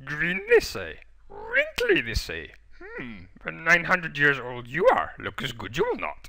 Green they say. Wrinkly they say. When 900 years old you are, look as good you will not.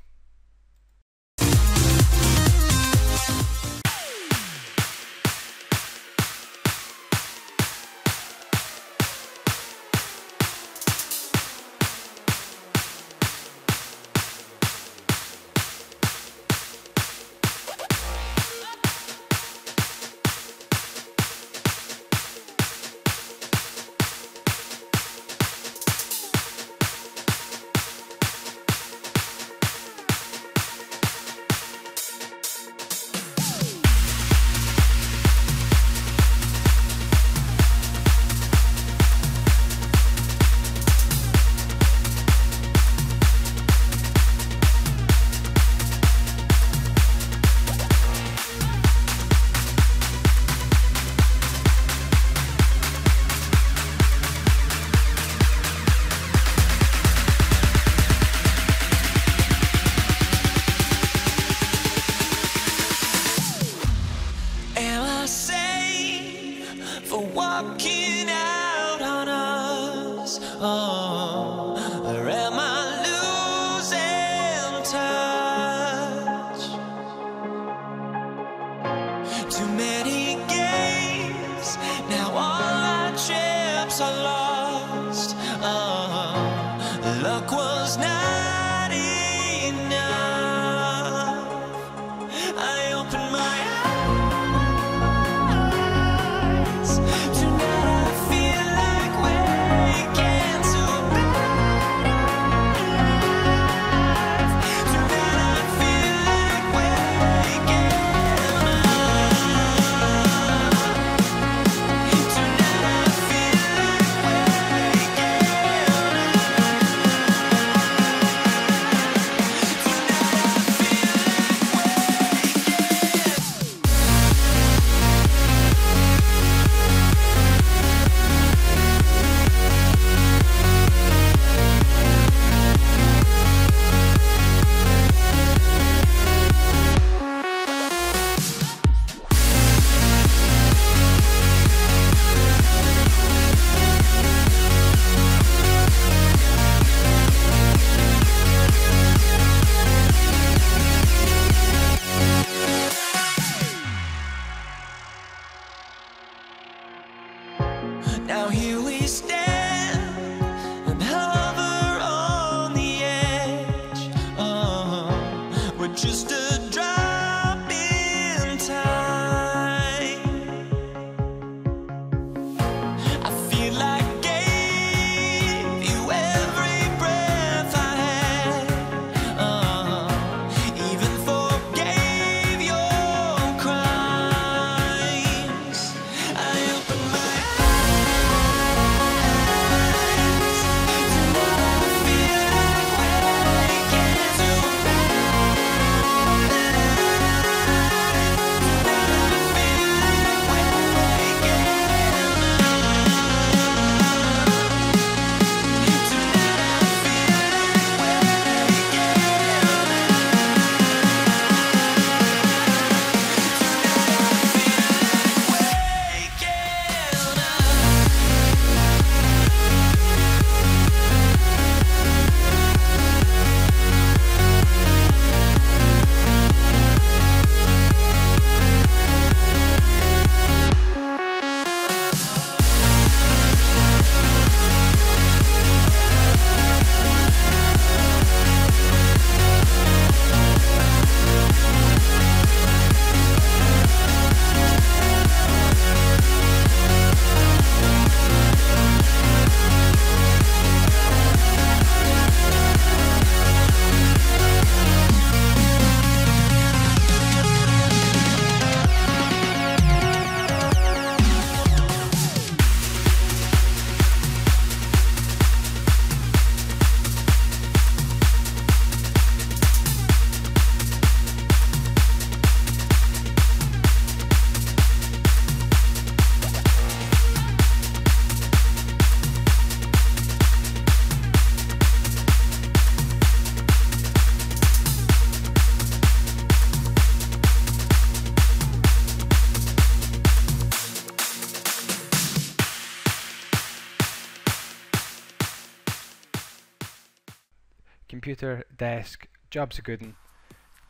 computer, desk, job's a good one.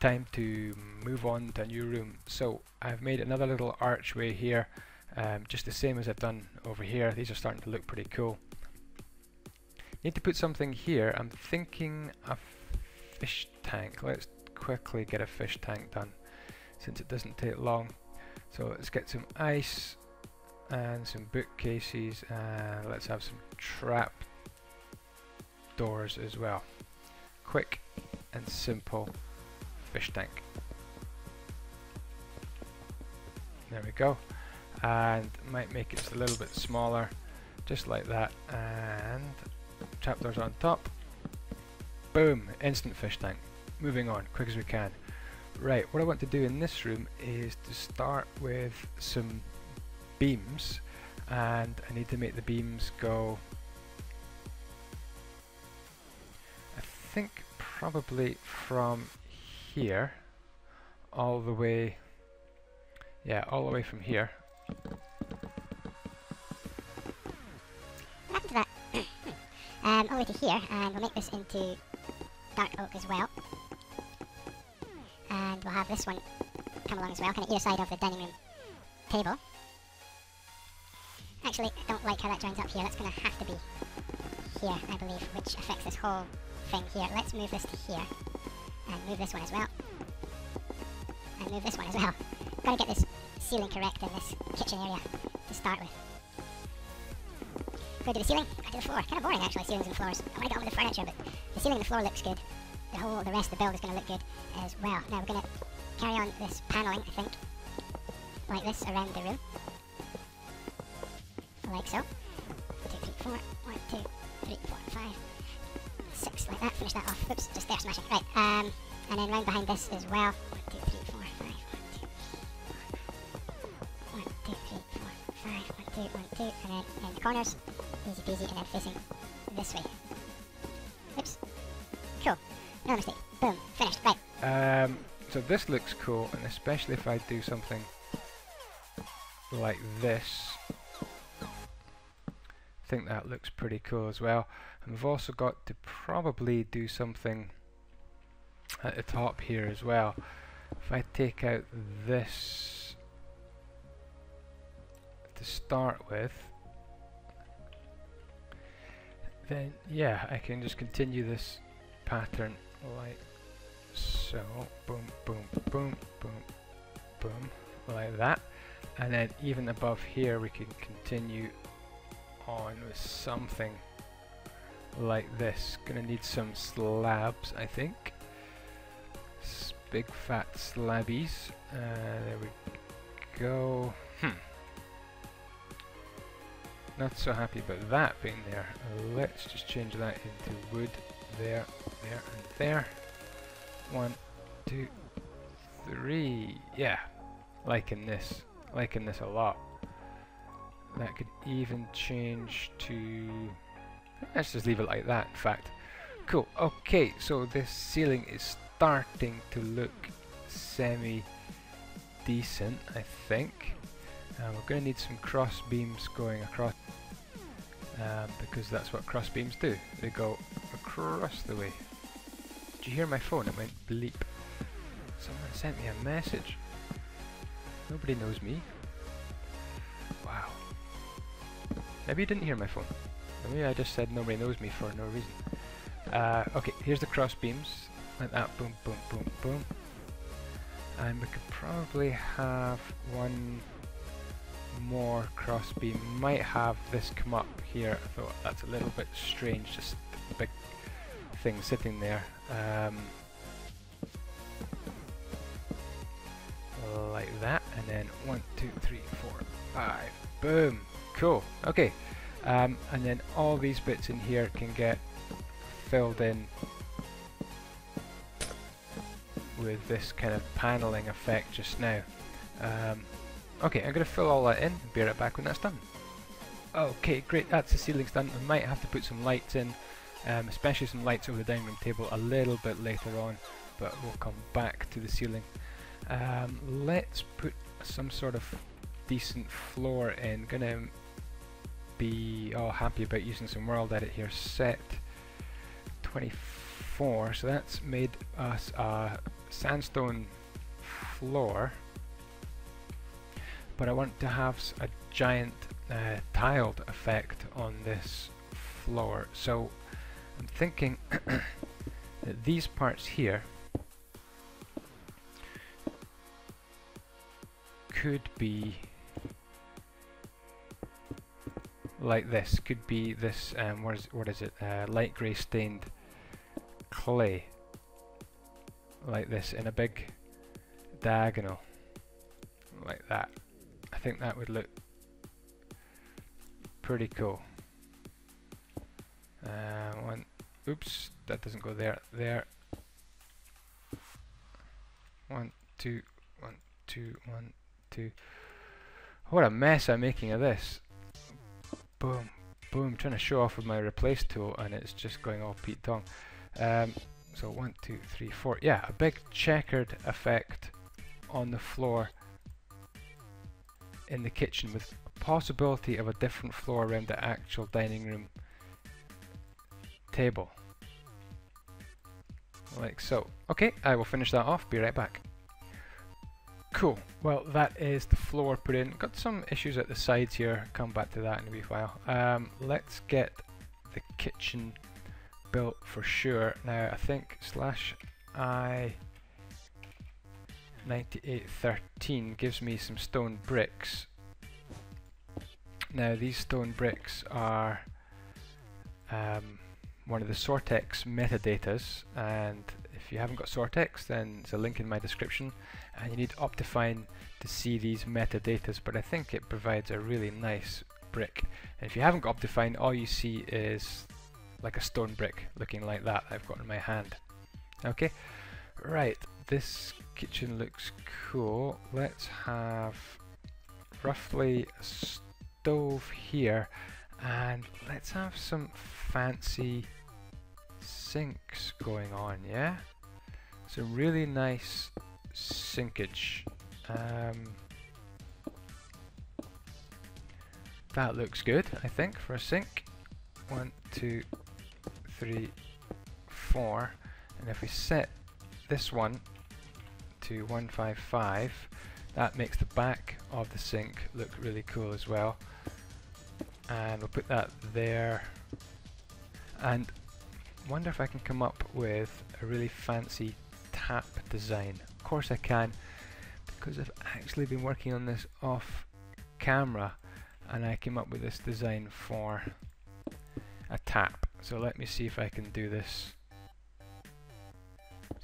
Time to move on to a new room. So I've made another little archway here, just the same as I've done over here. These are starting to look pretty cool. Need to put something here. I'm thinking a fish tank. Let's quickly get a fish tank done since it doesn't take long. So let's get some ice and some bookcases, and let's have some trap doors as well. Quick and simple fish tank. There we go. And might make it just a little bit smaller, just like that, and trapdoors on top. Boom, instant fish tank. Moving on, quick as we can. Right, what I want to do in this room is to start with some beams, and I need to make the beams go, I think probably from here all the way, yeah, all the way from here. What happened to that? All the way to here, and we'll make this into dark oak as well. And we'll have this one come along as well, kind of either side of the dining room table. Actually, I don't like how that joins up here. That's going to have to be here, I believe, which affects this whole thing here. Let's move this to here, and move this one as well, and move this one as well. Got to get this ceiling correct in this kitchen area to start with. Go to the ceiling, go to the floor. Kind of boring actually, ceilings and floors. I want to get on with the furniture, but the ceiling and the floor looks good. The rest of the build is going to look good as well. Now we're going to carry on this paneling, I think, like this around the room, like so. 1, 2, 3, 4. 1, 2, 3, 4, 5, 6, like that. Finish that off. Oops, just there, smashing. Right, and then round behind this as well. 1, 2, 3, 4, 5. 1, 2, 3, 4, 5. 1, 2, 1, 2, and then in the corners, easy peasy, and then facing this way. Oops. Cool. No mistake. Boom. Finished. Right. So this looks cool, and especially if I do something like this. I think that looks pretty cool as well. And we've also got to probably do something at the top here as well. If I take out this to start with, then yeah, I can just continue this pattern like so. Boom, boom, boom, boom, boom, like that. And then even above here we can continue on with something like this. Gonna need some slabs, I think. Big fat slabbies. There we go. Not so happy about that being there. Let's just change that into wood. There, there, and there. 1, 2, 3. Yeah, liking this a lot. That could even change to, let's just leave it like that, in fact. Cool. Okay, so this ceiling is starting to look semi-decent, I think. We're going to need some cross beams going across, because that's what cross beams do. They go across the way. Did you hear my phone? It went bleep. Someone sent me a message. Nobody knows me. Wow. Maybe you didn't hear my phone. Maybe I just said nobody knows me for no reason. Okay, here's the cross beams. Like that. Boom, boom, boom, boom. And we could probably have one more cross beam. Might have this come up here. I thought that's a little bit strange, just a big thing sitting there. Like that, and then 1, 2, 3, 4, 5. Boom. Cool. Okay. And then all these bits in here can get filled in with this kind of paneling effect just now. Okay, I'm going to fill all that in and be right back when that's done. Okay, great, that's the ceiling's done. We might have to put some lights in, especially some lights over the dining room table a little bit later on, but we'll come back to the ceiling. Let's put some sort of decent floor in. Gonna be all happy about using some World Edit here. Set 24 4, so that's made us a sandstone floor, but I want to have a giant tiled effect on this floor, so I'm thinking that these parts here could be like this, could be this, what is it, light grey stained clay, like this, in a big diagonal, like that. I think that would look pretty cool. Oops, that doesn't go there, there. 1, 2, 1, 2, 1, 2. What a mess I'm making of this. Boom, boom, trying to show off with my replace tool and it's just going all Pete Tong. So 1, 2, 3, 4. Yeah, a big checkered effect on the floor in the kitchen with a possibility of a different floor around the actual dining room table. Like so. Okay, I will finish that off, be right back. Cool, well that is the floor put in. Got some issues at the sides here, come back to that in a wee while. Let's get the kitchen built for sure. Now I think /i9813 gives me some stone bricks. Now these stone bricks are one of the Sortex metadatas, and if you haven't got Sortex then there's a link in my description and you need Optifine to see these metadatas, but I think it provides a really nice brick. And if you haven't got Optifine, all you see is like a stone brick looking like that I've got in my hand. Okay, right, this kitchen looks cool. Let's have roughly a stove here and let's have some fancy sinks going on, yeah? Some really nice sinkage. That looks good, I think, for a sink. 1, 2, 3, 4, and if we set this one to 155, that makes the back of the sink look really cool as well. And we'll put that there, and wonder if I can come up with a really fancy tap design. Of course I can, because I've actually been working on this off camera and I came up with this design for a tap. So let me see if I can do this.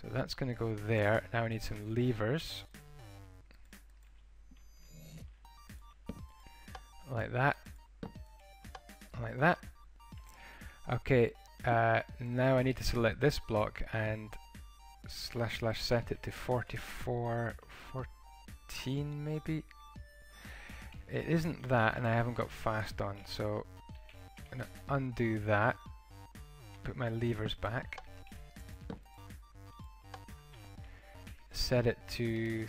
So that's going to go there. Now I need some levers like that, like that. Okay, now I need to select this block and / set it to 4414 maybe. It isn't that, and I haven't got fast on, so I'm going to undo that, put my levers back, set it to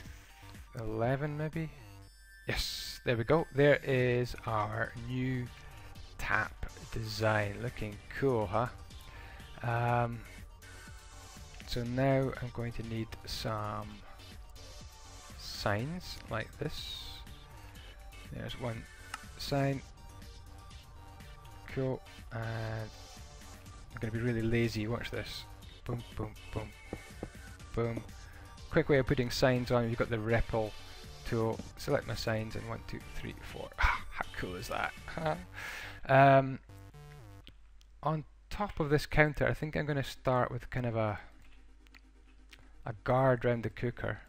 11 maybe. Yes, there we go. There is our new tap design, looking cool, huh? So now I'm going to need some signs like this. There's one sign. Cool. And I'm going to be really lazy. Watch this. Boom, boom, boom, boom. Quick way of putting signs on. You've got the ripple tool. Select my signs and 1, 2, 3, 4. How cool is that? On top of this counter, I think I'm going to start with kind of a guard round the cooker,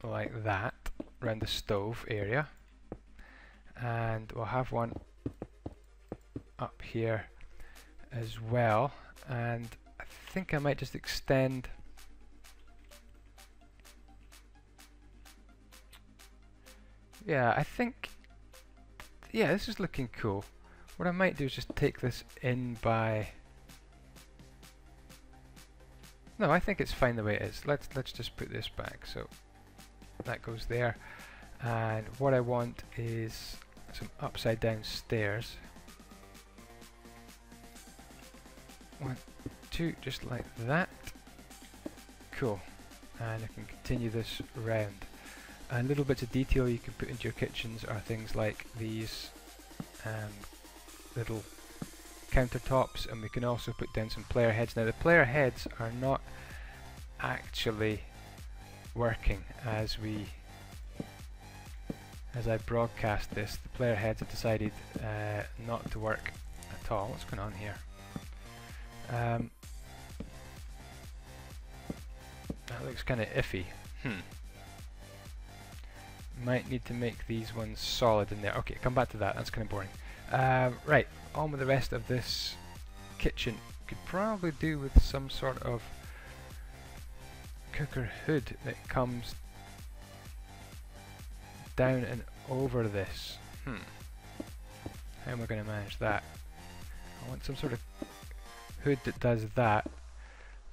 like that, around the stove area, and we'll have one up here as well. And I think I might just extend this is looking cool. What I might do is just take this in by... No, I think it's fine the way it is. Let's just put this back. So that goes there. And what I want is some upside down stairs. 1, 2, just like that. Cool. And I can continue this round. And little bits of detail you can put into your kitchens are things like these little countertops, and we can also put down some player heads. Now the player heads are not actually working as I broadcast this. The player heads have decided not to work at all. What's going on here? That looks kind of iffy. Might need to make these ones solid in there. Okay, come back to that. That's kind of boring. Right, on with the rest of this kitchen. Could probably do with some sort of cooker hood that comes down and over this. How am I going to manage that? I want some sort of hood that does that.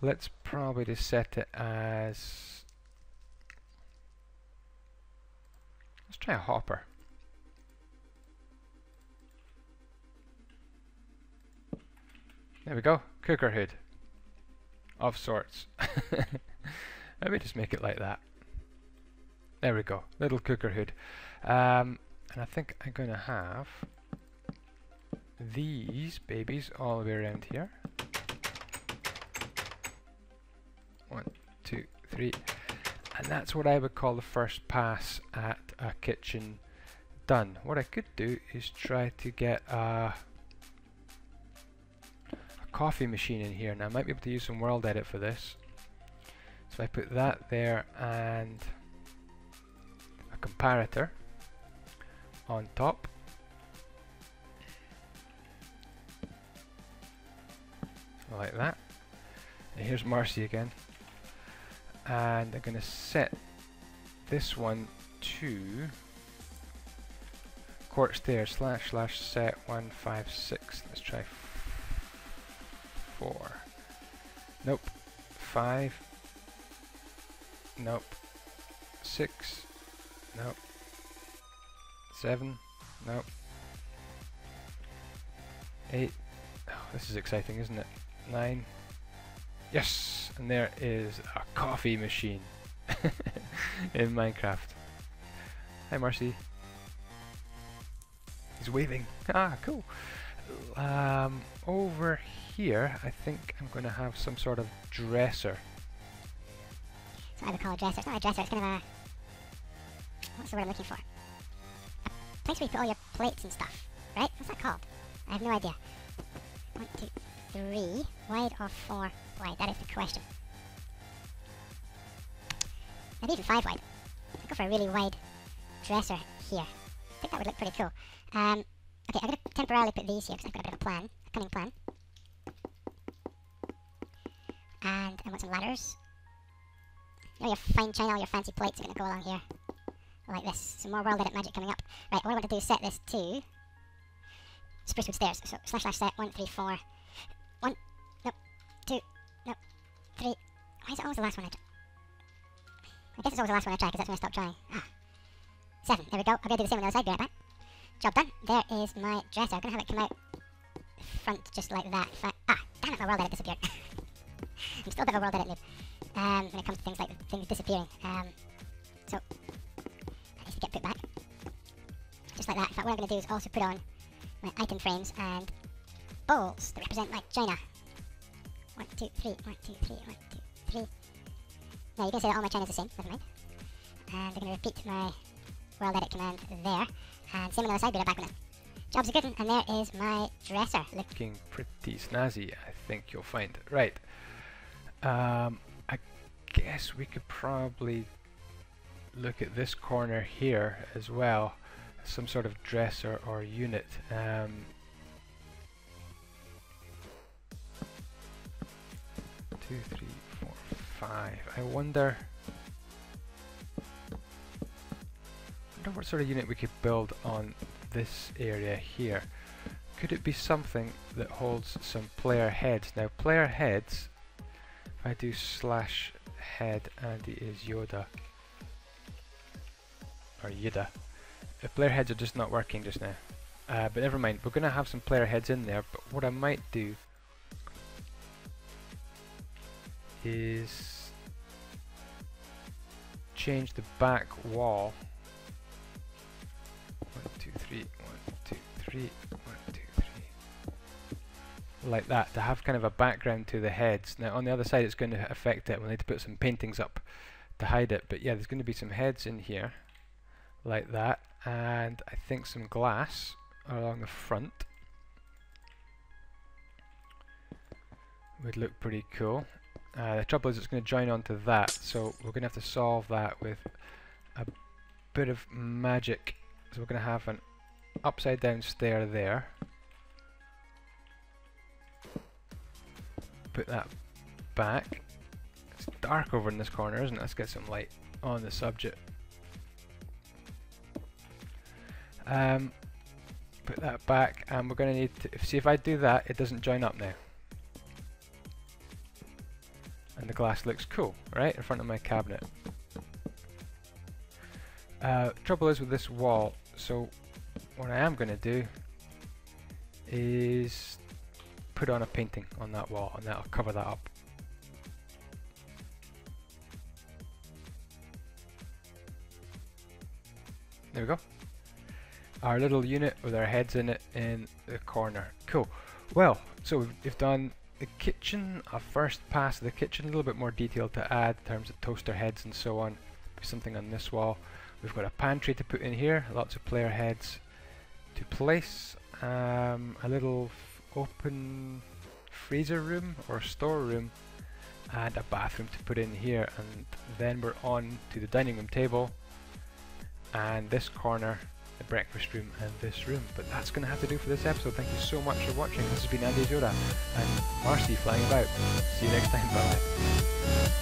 Let's probably just set it as... let's try a hopper. There we go, cooker hood of sorts. Let me just make it like that. There we go, little cooker hood. And I think I'm going to have these babies all the way around here. 1, 2, 3. And that's what I would call the first pass at a kitchen done. What I could do is try to get a coffee machine in here. Now I might be able to use some World Edit for this. So I put that there and a comparator on top. Like that. And here's Marcy again. And I'm going to set this one to court stairs / set 156. Let's try 4. Nope. 5. Nope. 6. Nope. 7. Nope. 8. Oh, this is exciting, isn't it? 9. Yes! And there is a coffee machine in Minecraft. Hi Marcy. He's waving. Ah, cool. Over here, I think I'm going to have some sort of dresser. So I would call a dresser. It's not a dresser, it's kind of a... what's the word I'm looking for? A place where you put all your plates and stuff, right? What's that called? I have no idea. 1, 2, 3. Wide or 4 wide? That is the question. Maybe even 5 wide. I'll go for a really wide dresser here. I think that would look pretty cool. Okay, I'm going to temporarily put these here because I've got a bit of a plan, a cunning plan. And I want some ladders. You know, your fine china, all your fancy plates are going to go along here. Like this. Some more World Edit magic coming up. Right, what I want to do is set this to spruce wood stairs. So / set 1, 3, 4. 1, nope, 2, nope, 3. Why is it always the last one I try? I guess it's always the last one I try because that's when I stop trying. 7, there we go. I'm going to do the same on the other side, be right back. Job done. There is my dresser. I'm going to have it come out front just like that. Damn it, my World Edit disappeared. I'm still a bit of a World Edit noob when it comes to things like things disappearing. So, that needs to get put back. Just like that. In fact, what I'm going to do is also put on my item frames and bowls that represent my china. 1, 2, 3, 1, 2, 3, 1, 2, 3. Now you can say that all my china is the same, never mind. And I'm going to repeat my World Edit command there. And same on the other side, be right back with it. Job's a good one, and there is my dresser. Looking pretty snazzy, I think you'll find. Right. I guess we could probably look at this corner here as well. Some sort of dresser or unit. 2, 3, 4, 5. I wonder what sort of unit we could build on this area here. Could it be something that holds some player heads? Now player heads, if I do / head andyisyoda or Yoda, the player heads are just not working just now. But never mind, we're going to have some player heads in there, but what I might do is change the back wall. 1, 2, 3, 1, 2, 3, 1, 2, 3. Like that, to have kind of a background to the heads. Now on the other side it's going to affect it. We'll need to put some paintings up to hide it, but yeah, there's going to be some heads in here like that, and I think some glass along the front would look pretty cool. The trouble is it's going to join onto that, so we're going to have to solve that with a bit of magic. So we're going to have an upside down stair there. Put that back. It's dark over in this corner, isn't it? Let's get some light on the subject. Put that back, and we're going to need to see if I do that, it doesn't join up now. And the glass looks cool, right, in front of my cabinet. Trouble is with this wall, so what I am going to do is put on a painting on that wall, and that'll cover that up. There we go. Our little unit with our heads in it in the corner. Cool. Well, so we've done the kitchen, a first pass of the kitchen, a little bit more detail to add in terms of toaster heads and so on. Something on this wall. We've got a pantry to put in here, lots of player heads to place. A little open freezer room or store room, and a bathroom to put in here, and then we're on to the dining room table and this corner, the breakfast room, and this room. But that's going to have to do for this episode. Thank you so much for watching. This has been Andy Yoda and Marcy flying about. See you next time. Bye bye.